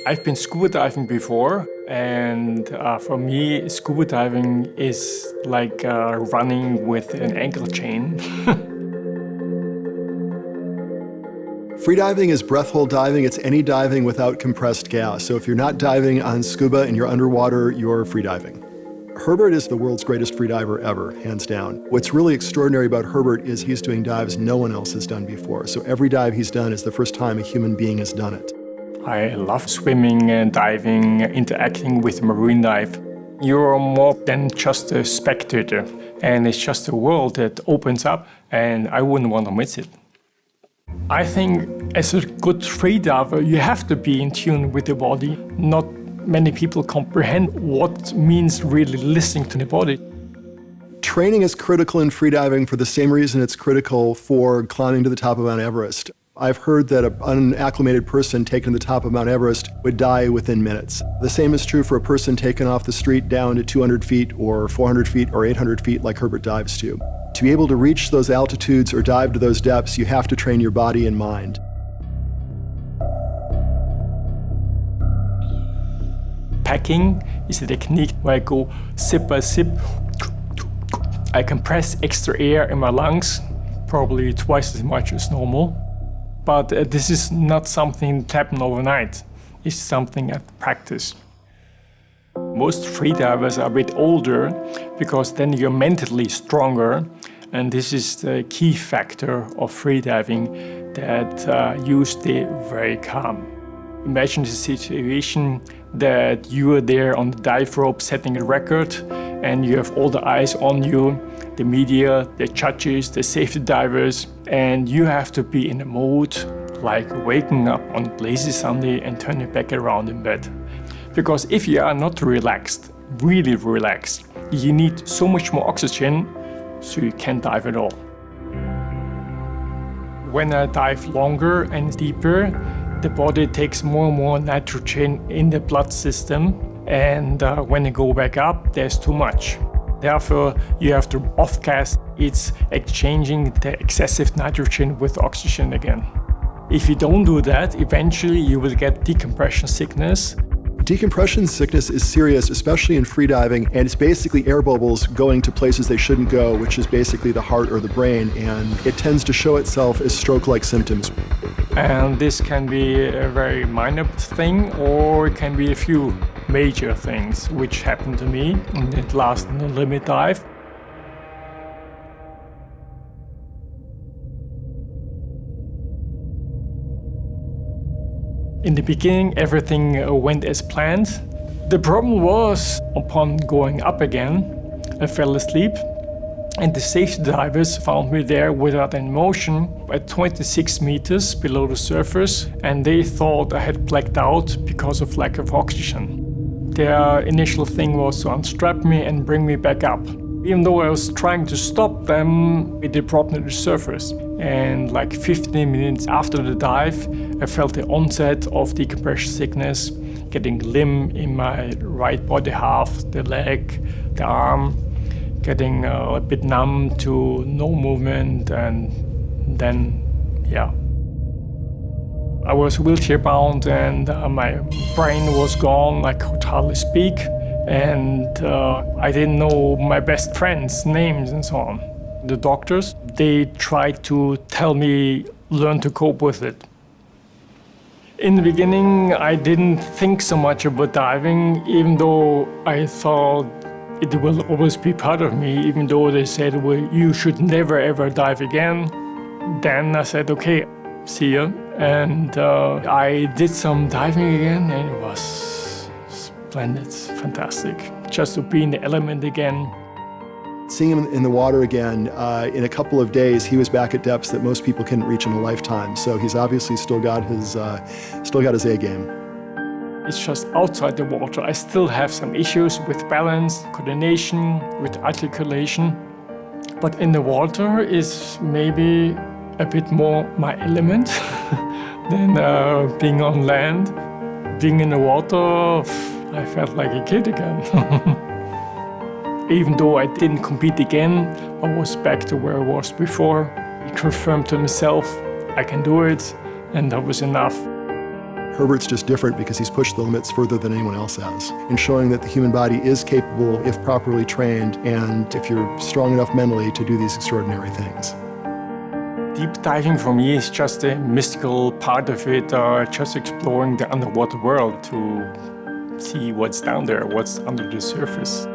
I've been scuba diving before, and for me, scuba diving is like running with an ankle chain. Freediving is breath hold diving. It's any diving without compressed gas. So if you're not diving on scuba and you're underwater, you're freediving. Herbert is the world's greatest freediver ever, hands down. What's really extraordinary about Herbert is he's doing dives no one else has done before. So every dive he's done is the first time a human being has done it. I love swimming and diving, interacting with marine life. You're more than just a spectator, and it's just a world that opens up, and I wouldn't want to miss it. I think as a good freediver, you have to be in tune with the body. Not many people comprehend what means really listening to the body. Training is critical in freediving for the same reason it's critical for climbing to the top of Mount Everest. I've heard that an unacclimated person taken to the top of Mount Everest would die within minutes. The same is true for a person taken off the street down to 200 feet or 400 feet or 800 feet like Herbert dives to. To be able to reach those altitudes or dive to those depths, you have to train your body and mind. Packing is a technique where I go sip by sip. I compress extra air in my lungs, probably twice as much as normal. But this is not something that happened overnight. It's something I've practiced. Most freedivers are a bit older because then you're mentally stronger, and this is the key factor of freediving, that you stay very calm. Imagine the situation that you are there on the dive rope setting a record, and you have all the eyes on you, the media, the judges, the safety divers, and you have to be in a mode like waking up on a lazy Sunday and turning back around in bed. Because if you are not relaxed, really relaxed, you need so much more oxygen, so you can't dive at all. When I dive longer and deeper, the body takes more and more nitrogen in the blood system, and when you go back up, there's too much. Therefore, you have to off-gas. It's exchanging the excessive nitrogen with oxygen again. If you don't do that, eventually you will get decompression sickness. Decompression sickness is serious, especially in freediving, and it's basically air bubbles going to places they shouldn't go, which is basically the heart or the brain, and it tends to show itself as stroke-like symptoms. And this can be a very minor thing, or it can be a few major things, which happened to me in the last No Limit dive. In the beginning, everything went as planned. The problem was, upon going up again, I fell asleep, and the safety divers found me there without any motion at 26 meters below the surface, and they thought I had blacked out because of lack of oxygen. Their initial thing was to unstrap me and bring me back up. Even though I was trying to stop them, they brought me to the surface. And like 15 minutes after the dive, I felt the onset of decompression sickness, getting limp in my right body half, the leg, the arm, getting a bit numb to no movement, and then, yeah. I was wheelchair bound, and my brain was gone. I could hardly speak, and I didn't know my best friends' names and so on. The doctors, they tried to tell me, learn to cope with it. In the beginning, I didn't think so much about diving, even though I thought it will always be part of me, even though they said, well, you should never ever dive again. Then I said, okay, see ya. And I did some diving again, and it was splendid, fantastic. Just to be in the element again. Seeing him in the water again, in a couple of days, he was back at depths that most people couldn't reach in a lifetime. So he's obviously still got his A game. It's just outside the water. I still have some issues with balance, coordination, with articulation. But in the water is maybe a bit more my element than being on land. Being in the water, I felt like a kid again. Even though I didn't compete again, I was back to where I was before. I confirmed to myself I can do it, and that was enough. Herbert's just different because he's pushed the limits further than anyone else has, and showing that the human body is capable, if properly trained, and if you're strong enough mentally to do these extraordinary things. Deep diving for me is just a mystical part of it, just exploring the underwater world to see what's down there, what's under the surface.